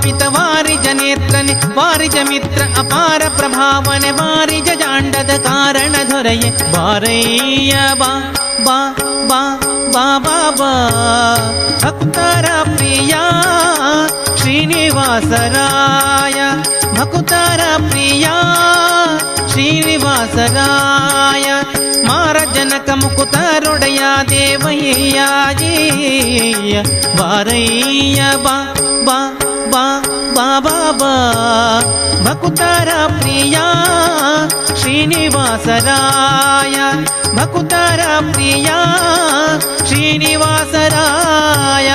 ವ್ಯಾಪಿತ ವಾರಿಜ ನೇತ್ರನೆ ವಾರಿಜ ಮಿತ್ರ ಅಪಾರ ಪ್ರಭಾವನೆ ವಾರಿಜ ಜಾಂಡದ ಕಾರಣ ದೊರೆಯೆ ಬಾರಯ್ಯ ಬಾ ಬಾ ಬಾ ಬಾ ಬಾ ಬಾ ಭಕ್ತರ ಪ್ರಿಯ ಶ್ರೀನಿವಾಸರಾಯ ಭಕ್ತರ ಪ್ರಿಯ ಶ್ರೀನಿವಾಸರಾಯ ಮಾರಜನಕ ಮುಕುತರೊಡೆಯ ದೇವಯ್ಯ ಬಾರಯ್ಯ ಬಾ ಬಾ ಬಾ ಬಾ ಬಾ ಬಾ ಭಕ್ತರ ಪ್ರಿಯ ಶ್ರೀನಿವಾಸರಾಯ ಭಕ್ತರ ಪ್ರಿಯ ಶ್ರೀನಿವಾಸರಾಯ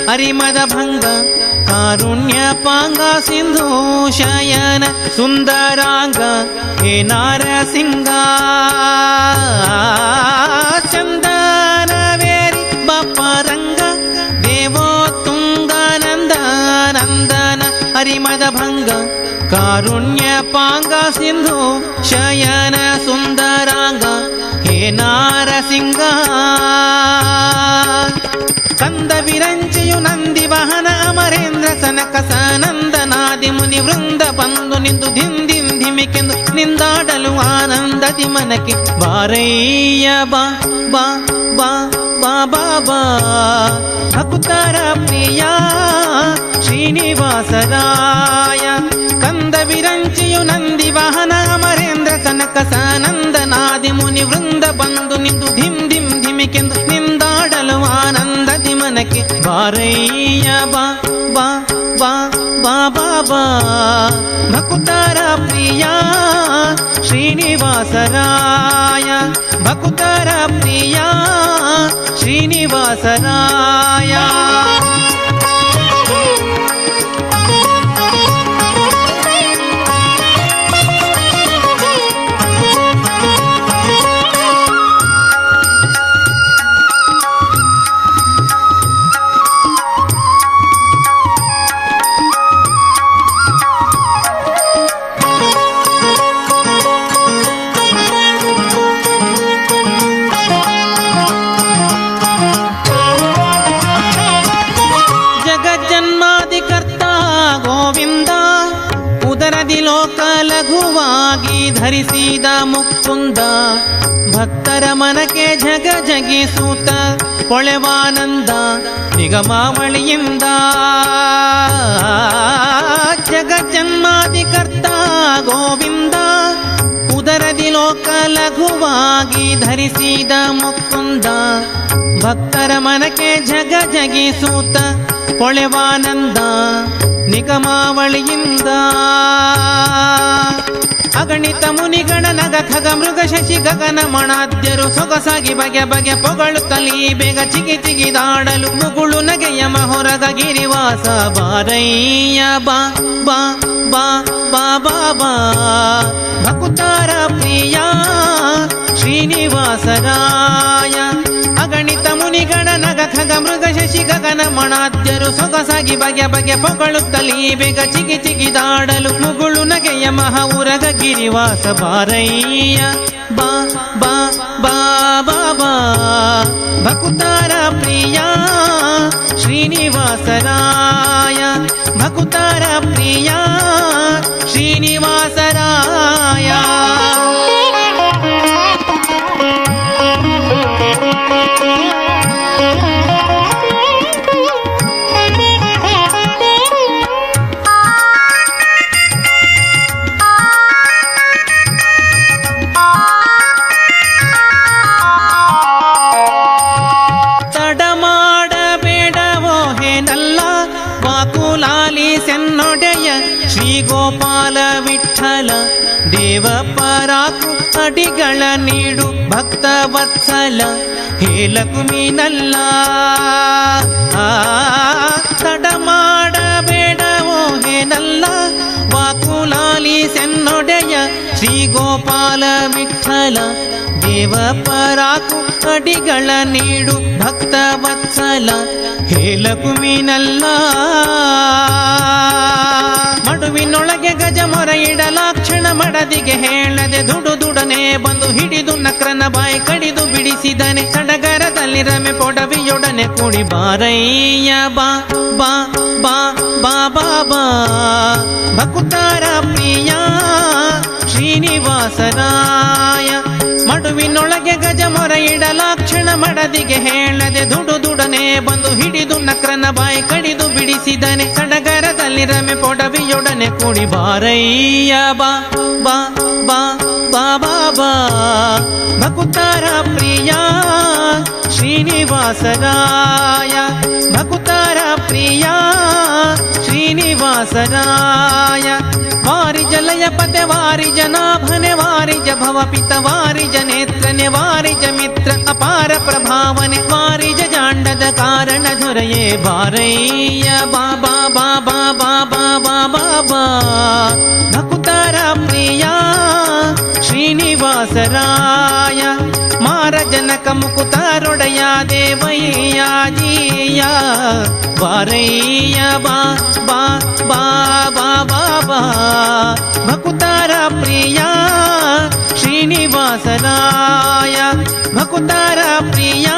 ಹರಿಮದ ಭಂಗ ಕಾರುಣ್ಯ ಪಾಂಗ ಸಿಂಧು ಶಯನ ಸುಂದರಾಂಗ ಹೇ ನಾರಸಿಂಗ ಚಂದನವೇರಿ ಬಪ್ಪರಂಗ ದೇವೋ ತುಂಗಾನಂದ ನಂದನ ಹರಿಮದ ಭಂಗ ಕಾರುಣ್ಯ ಪಾಂಗ ಸಿಂಧು ಶಯನ ಸುಂದರಾಂಗ ಹೇ ನಾರಸಿಂಗ ಕಂದ ವಿರಂಚಿಯು ನಂದಿ ವಾಹನ ಅಮರೇಂದ್ರ ಸನಕ ಸನಂದನಾದಿ ಮುನಿ ವೃಂದ ಬಂದು ನಿಂದು ಧಿಂದಿಂ ಧಿಮಿಕೆಂದು ನಿಂದಾಡಲು ಆನಂದದಿ ಮನಕ್ಕೆ ಬಾರಯ್ಯ ಬಾ ಬಾ ಬಾ ಬಾ ಬಾ ಬಾ ಭಕ್ತರ ಪ್ರಿಯ ಶ್ರೀನಿವಾಸರಾಯ ಕಂದ ವಿರಂಚಿಯು ನಂದಿ ವಾಹನ ಅಮರೇಂದ್ರ ಸನಕ ಸನಂದನಾದಿ ಮುನಿ ವೃಂದ ಬಂದು ನಿಂದು ಧಿಂ ಧಿಂ ಧಿಮಿಕೆಂದು ನಿಂದಾಡಲು ಆನಂದದಿ ಮನಕ್ಕೆ ಬಾರಯ್ಯ ಬಾ ಬಾ ಬಾ ಬಾ ಬಾ ಬಾ ಭಕ್ತರ ಪ್ರಿಯ ಶ್ರೀನಿವಾಸರಾಯ ಭಕ್ತರ ಪ್ರಿಯ ಶ್ರೀನಿವಾಸರಾಯ ಲೋಕ ಲಘುವಾಗಿ ಧರಿಸಿದ ಮುಕುಂದ ಭಕ್ತರ ಮನಕ್ಕೆ ಜಗ ಜಗಿಸೂತ ಕೊಳೆವಾನಂದ ನಿಗಮಾವಳಿಯಿಂದ ಜಗಜ್ಜನ್ಮಾದಿಕರ್ತ ಗೋವಿಂದ ಉದರದಿ ಲೋಕ ಲಘುವಾಗಿ ಧರಿಸಿದ ಮುಕುಂದ ಭಕ್ತರ ಮನಕ್ಕೆ ಜಗ ಜಗಿಸೂತ ಕೊಳೆವಾನಂದ ನಿಗಮಾವಳಿಯಿಂದ ಅಗಣಿತ ಮುನಿಗಣ ನಗ ಖಗ ಮೃಗ ಶಶಿ ಗಗನ ಮಣಾದ್ಯರು ಸೊಗಸಾಗಿ ಬಗೆ ಬಗೆ ಪೊಗಳುತ್ತಲೀ ಬೇಗ ಚಿಗಿ ಚಿಗಿದಾಡಲು ಮುಗುಳು ನಗೆಯ ಮಹೊರಗ ಗಿರಿವಾಸ ಬಾರಯ್ಯ ಬಾ ಬಾ ಬಾ ಬಾ ಬಾ ಬಾ ಭಕ್ತರ ಪ್ರಿಯ ಶ್ರೀನಿವಾಸರಾಯ ಅಗಣಿತ ಮುನಿಗಣ ನಗ ಖಗ ಮೃಗ ಶಶಿ ಗಗನ ಮಣಾದ್ಯರು ಸೊಗಸಾಗಿ ಬಗೆ ಬಗೆ ಪೊಗಳುತ್ತಲೀ ಬೇಗ ಚಿಗಿ ಚಿಗಿದಾಡಲು ಮುಗುಳು ನಗೆಯ ಮಹೌರಗ ಗಿರಿವಾಸ ಬಾರಯ್ಯ ಬಾ ಬಾ ಬಾ ಬಾ ಬಾ ಭಕ್ತರ ಪ್ರಿಯ ಶ್ರೀನಿವಾಸರಾಯ ಭಕ್ತರ ಪ್ರಿಯ ಶ್ರೀನಿವಾಸರಾಯ ಗೋಪಾಲ ವಿಠಲ ದೇವ ಪರಾಕು ಅಡಿಗಳ ನೀಡು ಭಕ್ತ ವತ್ಸಲ ಹೇಲಕುಮಿನಲ್ಲ ತಡ ಮಾಡಬೇಡವೋ ಹೇನಲ್ಲ ವಾಕುಲಾಲಿ ವತ್ಸಲ ದೇವ ಪರಾಕು ಅಡಿಗಳ ನೀಡು ಭಕ್ತ ವತ್ಸಲ ಹೇಲಕುಮಿನಲ್ಲ ಮಡುವಿನೊಳಗೆ ಗಜ ಮೊರ ಇಡಲಾಕ್ಷಣ ಮಡದಿಗೆ ಹೇಳದೆ ದುಡನೆ ಬಂದು ಹಿಡಿದು ನಕ್ರನ ಬಾಯಿ ಕಡಿದು ಬಿಡಿಸಿದನೆ ಸಡಗರದಲ್ಲಿ ರಮೆ ಪೊಡವಿಯೊಡನೆ ಕೂಡಿ ಬಾರಯ್ಯ ಬಾ ಬಾ ಬಾ ಬಾ ಬಾ ಬಾ ಭಕುತಾರ ಪ್ರಿಯ ಶ್ರೀನಿವಾಸರಾಯ ಮಡುವಿನೊಳಗೆ ಗಜ ಮೊರ ಇಡಲಾಕ್ಷಣ ಮಡದಿಗೆ ಹೇಳದೆ ದುಡನೆ ಬಂದು ಹಿಡಿದು ನಕ್ರನ ಬಾಯಿ ಕಡಿದು ಬಿಡಿಸಿದನೆ ಸಡಗರದಲ್ಲಿ ರಮೆ ಪೊಡವಿಯೊಡನೆ ಕೂಡಿ ಬಾರಯ್ಯ ಬಾ ಬಾ ಬಾ ಬಾ ಬಾ ಬಾ ಭಕುತಾರ ಪ್ರಿಯ ಶ್ರೀನಿವಾಸರಾಯ ಭಕುತಾರ ಪ್ರಿಯ ಶ್ರೀನಿವಾಸರಾಯ ವಾರಿಜ ಲಯ ಪತೆ ವಾರಿಜ ನಾಭನೆ ವಾರಿಜ ಭವ ಪಿತ ವಾರಿಜ ನೇತ್ರನೆ ವಾರಿಜ ಮಿತ್ರ ಅಪಾರ ಪ್ರಭಾವನೆ ವಾರಿಜ ಜಾಂಡದ ಕಾರಣ ಧೊರೆಯೇ ಬಾರಯ್ಯ ಬಾಬಾ ಬಾಬಾ ಬಾಬಾ ಬಾಬಾ ಬಾ ಭಕುತಾರ ಪ್ರಿಯ ಶ್ರೀನಿವಾಸರಾಯ ಮಾರ ಜನಕ ಮುಕುತಾರೊಡೆಯ ದೇವಯ್ಯ ಜೀಯ ಬಾರಯ್ಯ ಬಾ ಬಾ ಬಾ ಬಾ ಬಾ ಬಾ ಭಕುತಾರ ಪ್ರಿಯ ಶ್ರೀನಿವಾಸರಾಯ ಭಕುತಾರ ಪ್ರಿಯ